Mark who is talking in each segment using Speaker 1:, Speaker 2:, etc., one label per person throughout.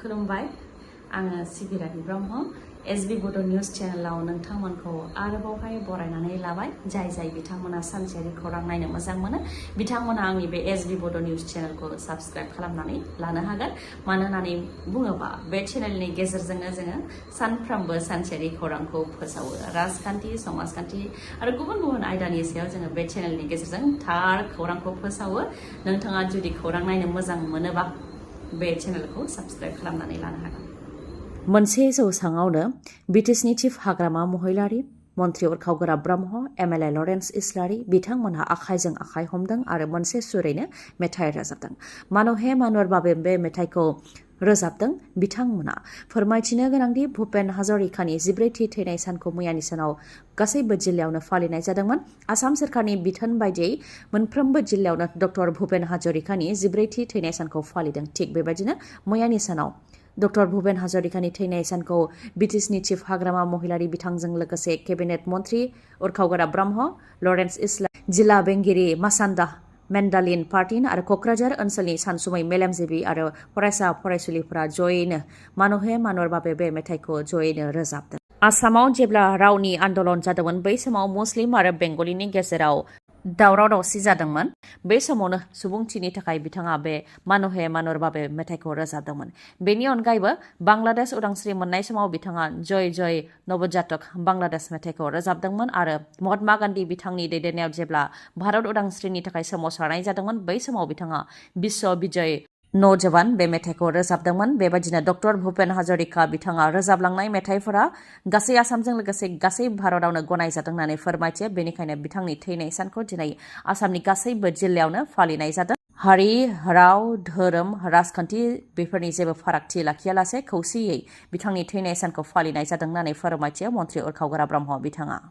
Speaker 1: खुलुमबाय आङो सिबिरानि ब्रह्म एसबी बड' निउज चेनेलाव नोंथांमोनखौ आरोबावहाय बरायनानै लाबाय जाय बिथांमोना सानसेयारि खौरां नायनो मोजां मोनो बिथांमोना आंनि बे एसबी बड' निउज चेनेलखौ साबस्क्राइब खालामनानै लानो हागोन मानो होननानै बुङोबा बे चेनेलनि गेजेरजोंनो जोङो सानफ्रोमबो सानसेयारि खौरांखौ फोसावो राजखान्थि समाजखान्थि आरो गुबुन आयदानि सायाव जोङो बे चेनेलनि गेजेरजों थार खौरांखौ फोसावो नोंथाङा जुदि खौरां नायनो मोजां मोनोबा बे चेनेलखौ साबस्क्राइब खालामनानै लानो हागोन मोनसे जौसाङावनो बिटिसिनि चिफ हाग्रामा महिलारि मन्त्रि उरखावगोरा ब्रह्म एमएलए लरेन्स इस्लारि बिथांमोनहा आखाइजों आखाइ हमदों आरो मोनसे सुरैनो मेथाइ रोजाबदों मानहे मानवर बाबे बे मेथाइखौ रोजाबदों बिथांमोना फोरमायथिनो गोनांदि भुपेन हाजरिकानि 14थि थैनाय सानखौ मैयानि सानाव गासैबो जिल्लायावनो फालिनाय जादोंमोन आसाम सोरखारनि बिथोन बायदियै मोनफ्रोमबो जिल्लायावनो डक्टर भुपेन हाजरिकानि 14थि थैनाय सानखौ फालिदों थिग बेबायदिनो मैयानि सानाव डक्टर भुपेन हाजरिकानि थैनाय सानखौ बिटिसिनि चिफ हाग्रामा महिलारि बिथांजों लोगोसे केबिनेट मन्त्रि उरखावगोरा ब्रह्म लरेन्स इस्लारि जिल्ला बेंगिरि मासान्दा मेन्डालिन पार्टिन आरो क'क्राझार ओनसोलनि सानसुमै मेलेमजिबि आरो फरायसा फरायसुलिफोरा जयैनो मानहे मानवर बाबे बे मेथाइखौ जयैनो रोजाबदों आसामाव जेब्ला रावनि आन्दलन जादोंमोन बै समाव मुस्लिम आरो बेंगलिनि गेजेराव दावराव दावसि जादोंमोन बे समावनो सुबुंथिनि थाखाय बिथाङा बे मानहे मानवर बाबे मेथाइखौ रोजाबदोंमोन बेनि अनगायैबो बांलादेश उदांस्रि मोननाय समाव बिथाङा जय जय नवजातक बांलादेश मेथाइखौ रोजाबदोंमोन आरो महात्मा गान्धी बिथांनि दैदेननायाव जेब्ला भारत उदांस्रिनि थाखाय सोमावसारनाय जादोंमोन बै समाव बिथाङा विश्व विजय नौजवान बे मेथाइखौ रोजाबदोंमोन बेबायदिनो डक्टर भुपेन हाजरिका बिथाङा रोजाबलांनाय मेथाइफोरा गासै आसामजों लोगोसे गासै भारतआवनो गनायजादों होननानै फोरमायथियो बेनिखायनो बिथांनि थैनाय सानखौ दिनै आसामनि गासैबो जिल्लायावनो फालिनाय जादों हारि राव धोरोम राजखान्थि बेफोरनि जेबो फारागथि लाखियालासे खौसेयै बिथांनि थैनाय सानखौ फालिनाय जादों होननानै फोरमायथियो मन्त्रि उरखावगोरा ब्रह्म बिथाङा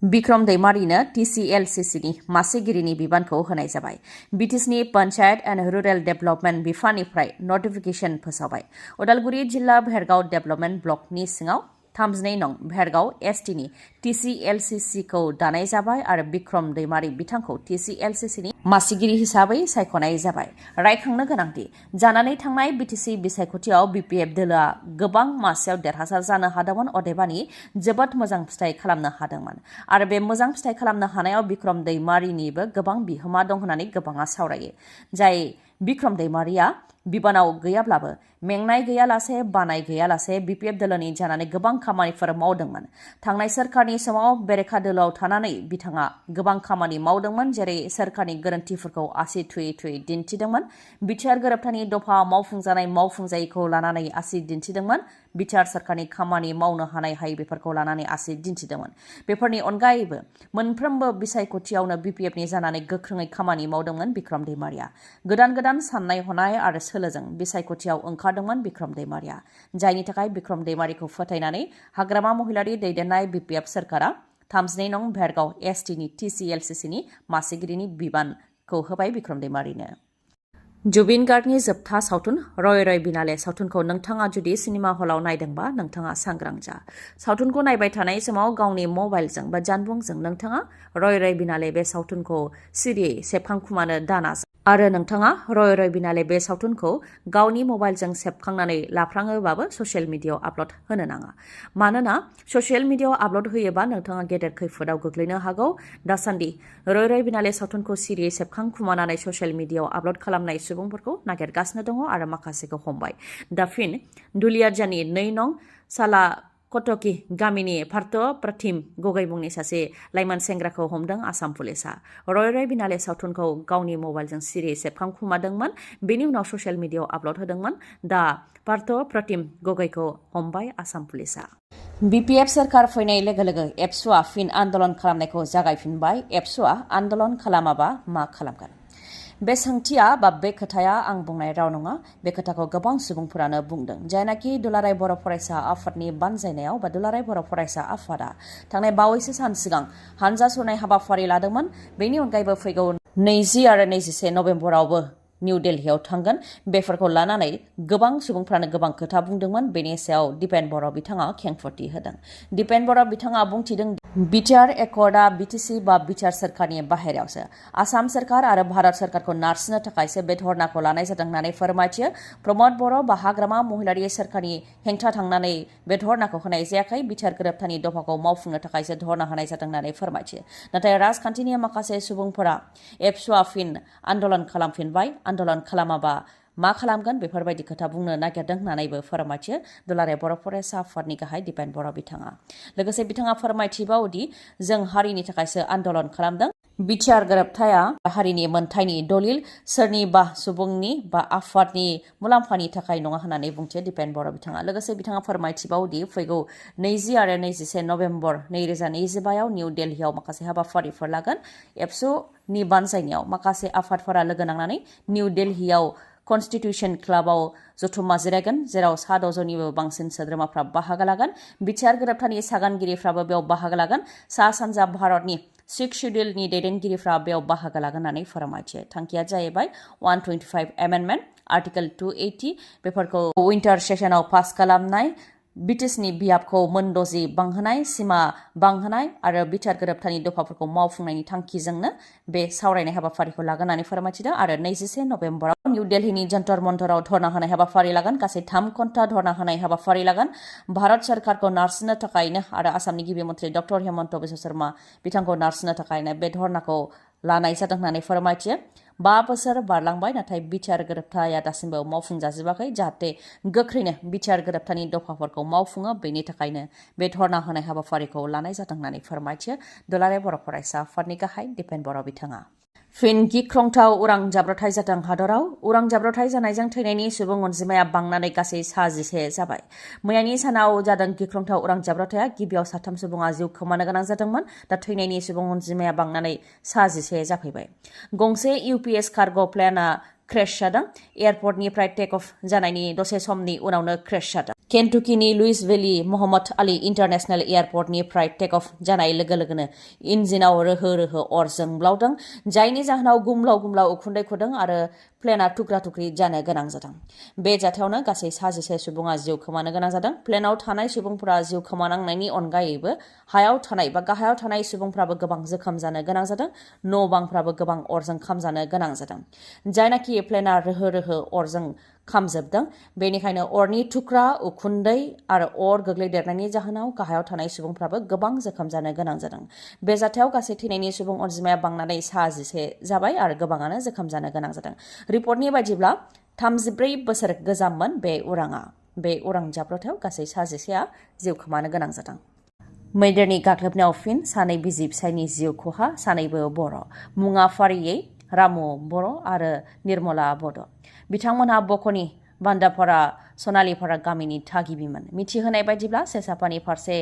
Speaker 1: बिक्रम दैमारिनो टिसिएलसिसिनि मासिगिरिनि बिबानखौ होनाय जाबाय बिटिसिनि पन्चायत एन्ड रुरेल डेभेलपमेन्ट बिफाननिफ्राय नटिफिकेसन फोसावबाय उदालगुरि जिल्ला भेरगाव डेभेलपमेन्ट ब्लकनि सिङाव 32 नं भेरगाव एसटिनि टिसिएलसिसिखौ दानाय जाबाय आरो बिक्रम दैमारि बिथांखौ टिसिएलसिसिनि मासिगिरि हिसाबै सायख'नाय जाबाय रायखांनो गोनांदि जानानै थांनाय बिटिसि बिसायख'थियाव बिपिएफ दोलोआ गोबां मासियाव देरहासार जानो हादोंमोन अदेबानि जोबोद मोजां फिथाइ खालामनो हादोंमोन आरो बे मोजां फिथाइ खालामनो हानायाव बिक्रम दैमारिनिबो गोबां बिहोमा दं होननानै गोबाङा सावरायो जाय बिक्रम दैमारिया बिबानाव गैयाब्लाबो मेंनाय गैयालासे बानाय गैयालासे बिपिएफ दोलोनि जानानै गोबां खामानिफोर मावदोंमोन थांनाय सोरखारनि समाव बेरेखा दोलोआव थानानै बिथाङा गोबां खामानि मावदोंमोन जेरै सोरखारनि गोरोन्थिफोरखौ आसि थुयै दिन्थिदोंमोन बिटिआर गोरोबथानि दफा मावफुंजानाय मावफुंजायैखौ लानानै आसि दिन्थिदोंमोन बिटिआर सोरखारनि खामानि मावनो हानाय हायै बेफोरखौ लानानै आसि दिन्थिदोंमोन बेफोरनि अनगायैबो मोनफ्रोमबो बिसायख'थियावनो बिपिएफनि जानानै गोख्रोङै खामानि मावदोंमोन बिक्रम दैमारिया गोदान साननाय हनाय आरो सोलोजों बिसायख'थियाव ओंखारदोंमोन बिक्रम दैमारिया जायनि थाखाय बिक्रम दैमारिखौ फोथायनानै हाग्रामा महिलारि दैदेननाय बिपिएफ सोरखारा 32 नं भेरगाव एसटिनि टिसिएलसिसिनि मासिगिरिनि बिबानखौ होबाय बिक्रम दैमारिनो जुबिन गार्गनि जोबथा सावथुन रय बिनाले सावथुनखौ नोंथाङा जुदि सिनेमा हलाव नायदोंबा नोंथाङा सांग्रां जा सावथुनखौ नायबाय थानाय समाव गावनि मबाइलजों बा जानबुंजों नोंथाङा रय बिनाले बे सावथुनखौ सिरियै सेबखांखुमानो दाना आरो नोंथाङा रय बिनाले बे सावथुनखौ गावनि मबाइलजों सेबखांनानै लाफ्राङोबाबो ससियेल मिडियायाव आपल'ड होनो नाङा मानोना ससियेल मिडियायाव आपल'ड होयोबा नोंथाङा गेदेर खैफोदाव गोग्लैनो हागौ दासान्दि रय बिनाले सावथुनखौ सिरियै सेबखांखुमानानै ससियेल मिडियायाव आपल'ड खालामनाय सुबुंफोरखौ नागिरगासिनो दङ आरो माखासेखौ हमबाय दा फिन दुलियाजानि 2 नं साला कटकी गामिनि पार्थ प्रतिम गगै मुंनि सासे लाइमोन सेंग्राखौ हमदों आसाम पुलिसा रय बिनाले सावथुनखौ गावनि मबाइलजों सिरियै सेबखांखुमादोंमन बेनि उनाव ससियेल मिडियायाव आपल'ड होदोंमोन दा पार्थ प्रतिम गगैखौ हमबाय आसाम पुलिसा बिपिएफ सोरखार फैनाय लोगो लोगो ABSUआ फिन आन्दलन खालामनायखौ जागायफिनबाय ABSUआ आन्दलन खालामाबा मा खालामगोन बे सोंथिया बा बे खोथाया आं बुंनाय राव नङा बे खोथाखौ गोबां सुबुंफोरानो बुंदों जायनाखि दुलाराय बर' फरायसा आफादनि बानजायनायाव बा दुलाराय बर' फरायसा आफादा थांनाय बावैसो सान सिगां हानजा सुरनाय हाबाफारि लादोंमोन बेनि अनगायैबो फैगौ 20 आरो 21 नभेम्बरावबो निउ दिल्लीआव थांगोन बेफोरखौ लानानै गोबां सुबुंफ्रानो गोबां खोथा बुंदोंमोन बेनि सायाव दिपेन बर' बिथाङा खेंफोरथि होदों दिपेन बर' बिथाङा बुंथिदों बिटिआर एकर्डआ बिटिसि बा बिटिआर सोरखारनि बाहेरायावसो आसाम सोरखार आरो भारत सोरखारखौ नारसिननो थाखायसो बे धरनाखौ लानाय जादों होननानै फोरमायथियो प्रमद बर' बा हाग्रामा महिलारि सोरखारनि हेंथा थांनानै बे धरनाखौ होनाय जायाखै बिटिआर गोरोबथानि दफाखौ मावफुंनो थाखायसो धरना होनाय जादों होननानै फोरमायथियो नाथाय राजखान्थिनि माखासे सुबुंफोरा एबसुआ फिन आन्दोलन खालामफिनबाय आन्दोलन खालामाबा मा खालामगोन बेफोरबायदि खोथा बुंनो नागिरदों होननानैबो फोरमायथियो दुलाराय बर' फरायसा आफादनि गाहाय दिपेन बर' बिथाङा लोगोसे बिथाङा फोरमायथिबावदि जों हारिनि थाखायसो आन्दोलन खालामदों बिटिआर गोरोबथाया हारिनि मोनथायनि दलिल सोरनिबा सुबुंनि बा आफादनि मुलाम्फानि थाखाय नङा होननानै बुंथियो दिपेन बर' बिथाङा लोगोसे बिथाङा फोरमायथिबावदि फैगौ 20 आरो 21 नभेम्बर 2025आव निउ दिल्लीआव माखासे हाबाफारिफोर लागोन एबसुनि बानजायनायाव माखासे आफादफोरा लोगो नांनानै निउ दिल्लीआव कन्स्टिटिउसन क्लाबाव जथुम्मा जिरायगोन जेराव 7 जननिबो बांसिन सोद्रोमाफ्रा बाहागो लागोन बिटिआर गोरोबथानि सागानगिरिफ्राबो बेयाव बाहागो लागोन सा सानजा भारतनि 6 शेड्युलनि दैदेनगिरिफ्रा बेयाव बाहागो लागोन होननानै फोरमायथियो थांखिया जाहैबाय 125 एमेन्डमेन्ट आर्टिकल 280 बेफोरखौ विन्टार सेसनाव पास खालामनाय ब्रिटिशनि बियाबखौ मोनद'जि बांहोनाय सिमा बांहोनाय आरो बिटिआर गोरोबथानि दफाफोरखौ मावफुंनायनि थांखिजोंनो बे सावरायनाय हाबाफारिखौ लागोन होननानै फोरमायथिदों आरो 21 नभेम्बराव निउ दिल्लीनि जन्तर मन्तराव धरना होनाय हाबाफारि लागोन गासै 3 घन्टा धरना होनाय हाबाफारि लागोन भारत सरकारखौ नारसिननो थाखायनो आरो आसामनि गिबि मन्थ्रि डक्टर हेमन्त बिश्व शर्मा बिथांखौ नारसिननो थाखायनो बे धरनाखौ लानाय जादों होननानै फोरमायथियो 5 बोसोर बारलांबाय नाथाय बिटिआर गोरोबथाया दासिमबो मावफुंजाजोबाखै जाहाथे गोख्रैनो बिटिआर गोरोबथानि दफाफोरखौ मावफुङो बेनि थाखायनो बे धरना होनाय हाबाफारिखौ लानाय जादों होननानै फोरमायथियो दुलाराय बर' फरायसा आफादनि गाहाय दिपेन बर' बिथाङा फिन गिख्रंथाव उरां जाब्रबथाय जादों हादराव उरां जाब्रबथाय जानायजों थैनायनि सुबुं अनजिमाया बांनानै गासै 11 जाबाय मैयानि सानाव जादों गिख्रंथाव उरां जाब्रबथाया गिबियाव 3 सुबुङा जिउ खोमानो गोनां जादोंमोन दा थैनायनि सुबुं अनजिमाया बांनानै 11 जाफैबाय गंसे इउपिएस कार्गो प्लेनआ क्रेश जादों एयारपर्टनिफ्राय टेक अफ जानायनि दसे समनि उनावनो क्रेश जादों केन्टुकिनि लुइसविली मोहम्मद आली इन्टारनेशनेल एयारपर्टनिफ्राय टेक अफ जानाय लोगो लोगोनो इन्जिनाव रोहो रोहो अर जोंब्लावदों जायनि जाहोनाव गुमलाव गुमलाव उखुन्दै खुदों आरो प्लेनआ थुख्रा थुख्रि जानो गोनां जादों बे जाथायावनो गासै 11 सुबुङा जिउ खोमानो गोनां जादों प्लेनाव थानाय सुबुंफोरा जिउ खोमानांनायनि अनगायैबो हायाव थानाय बा गाहायाव थानाय सुबुंफ्राबो गोबां जोखोम जानो गोनां जादों न' बांफ्राबो गोबां अरजों खामजानो गोनां जादों जायनाखि प्लेनआ रोहो रोहो अरजों खामजोबदों बेनिखायनो अरनि थुख्रा उखुन्दै आरो अर गोग्लैदेरनायनि जाहोनाव गाहायाव थानाय सुबुंफ्राबो गोबां जोखोम जानो गोनां जादों बे जाथायाव गासै थैनायनि सुबुं अनजिमाया बांनानै 11 जाबाय आरो गोबाङानो जोखोम जानो गोनां जादों रिपर्टनि बायदिब्ला 34 बोसोर गोजाममोन बे उरां जाब्रबथायाव गासै 11 जिउ खोमानो गोनां जादों मैदेरनि गाग्लोबनायाव फिन सानै बिसि फिसायनि जिउ खहा सानैबो बर' मुङा फारियै रामु बर' आरो निर्मला बड' बिथांमोनहा बक'नि बान्दापारा सनालिपारा गामिनि थागिबिमोन मिथिहोनाय बायदिब्ला सेसापानि फारसे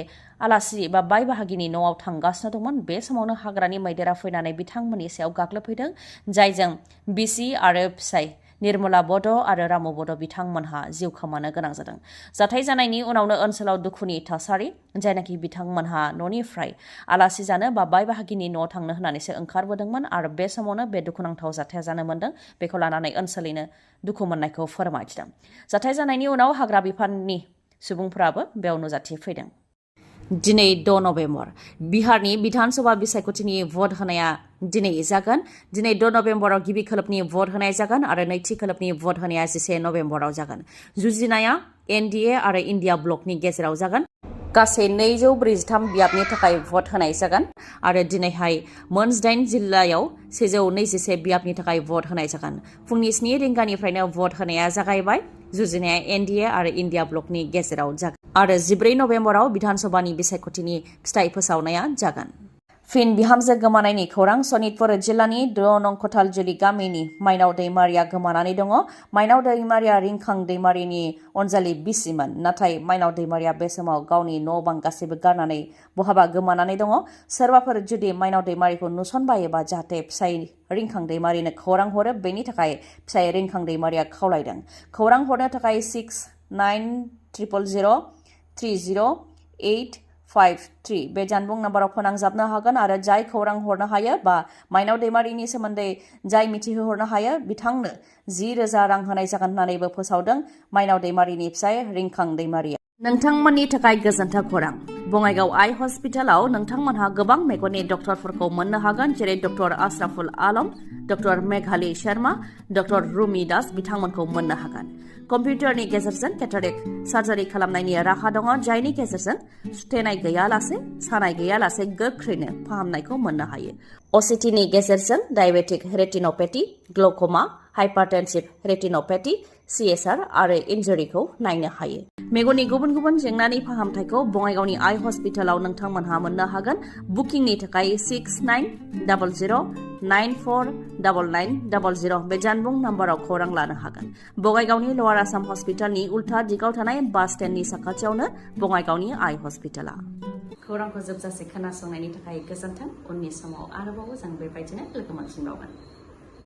Speaker 1: आलासि बा बाय बाहागिनि न'आव थांगासिनो दंमोन बे समावनो हाग्रानि मैदेरा फैनानै बिथांमोननि सायाव गाग्लोबफैदों जायजों बिसि आरो फिसाय निर्मला बड' आरो रामु बड' बिथांमोनहा जिउ खोमानो गोनां जादों जाथाय जानायनि उनावनो ओनसोलाव दुखुनि थासारि जायनाखि बिथांमोनहा न'निफ्राय आलासि जानो बा बाय बाहागिनि न'आव थांनो होननानैसो ओंखारबोदोंमोन आरो बे समावनो बे दुखुनांथाव जाथाया जानो मोन्दों बेखौ लानानै ओनसोलैनो दुखु मोननायखौ फोरमायथिदों जाथाय जानायनि उनाव हाग्रा बिफाननि सुबुंफोराबो बेयाव नुजाथिफैदों दिनै 6 नभेम्बर बिहारनि बिधानसभा बिसायख'थिनि भट होनाया दिनै जागोन दिनै 6 नभेम्बराव गिबि खोलोबनि भट होनाय जागोन आरो नैथि खोलोबनि भट होनाया 11 नभेम्बराव जागोन जुजिनाया एनडिए आरो इन्डिया ब्लकनि गेजेराव जागोन गासै 243 बियाबनि थाखाय भट होनाय जागोन आरो दिनैहाय मोन 8 जिल्लायाव 121 बियाबनि थाखाय भट होनाय जागोन फुंनि 7 रिंगानिफ्रायनो भट होनाया जागायबाय जुजिनाया एनडिए आरो इन्डिया ब्लकनि गेजेराव जागोन आरो 14 नभेम्बराव बिधानसभानि बिसायख'थिनि फिथाइ फोसावनाया जागोन फिन बिहामजो गोमानायनि खौरां सनितपुर जिल्लानि 2 नं खथालजुलि गामिनि माइनाव दैमारिया गोमानानै दङ माइनाव दैमारिया रिंखां दैमारिनि अनजालि बिसिमोन नाथाय माइनाव दैमारिया बे समाव गावनि न' बां गासैबो गारनानै बहाबा गोमानानै दङ सोरबाफोर जुदि माइनाव दैमारिखौ नुसनबायोबा जाहाथे फिसाय रिंखां दैमारिनो खौरां हरो बेनि थाखाय फिसाय रिंखां दैमारिया खावलायदों खौरां हरनो थाखाय 69000308 53 बे जानबुं नाम्बाराव फोनांजाबनो हागोन आरो जाय खौरां हरनो हायो बा माइनाव दैमारिनि सोमोन्दै जाय मिथिहोहरनो हायो बिथांनो 10,000 रां होनाय जागोन होननानैबो फोसावदों माइनाव दैमारिनि फिसाय रिंखां दैमारिया। नोंथांमोननि थाखाय गोजोनथाव खौरां। बङाइगाव आइ हस्पिटालाव नोंथांमोनहा गोबां मेगननि डक्टरफोरखौ मोननो हागोन जेरै डक्टर आशराफुल आलम, डक्टर मेघाली शर्मा, डक्टर रुमि दास बिथांमोनखौ मोननो हागोन। कम्पिउटारनि गेजेरजों केटारेक्ट सार्जारि खालामनायनि राहा दङ जायनि गेजेरजों सुथेनाय गैयालासे सानाय गैयालासे गोख्रैनो फाहामनायखौ मोननो हायो। असिटिनि गेजेरजों diabetic retinopathy, glaucoma, हाइपारटेनसिभ retinopathy, CSR आरो इन्जुरिखौ नायनो हायो। मेगननि गुबुन गुबुन जेंनानि फाहामथायखौ बङाइगावनि आइ हस्पिटालाव नोंथांमोनहा मोननो हागोन। बुकिंनि थाखाय 6900949900 बे जानबुं नाम्बाराव खौरां लानो हागोन। बङाइगावनि लवार आसाम हस्पिटालनि उल्था दिगाव थानाय बास स्टेन्डनि साखाथियावनो बङाइगावनि आइ हस्पिटाला। खौरांखौ जोबजासे खोनासंनायनि थाखाय गोजोन्थों। उननि समाव आरोबाव जों बेबायदिनो लोगो मोनफिनबावगोन।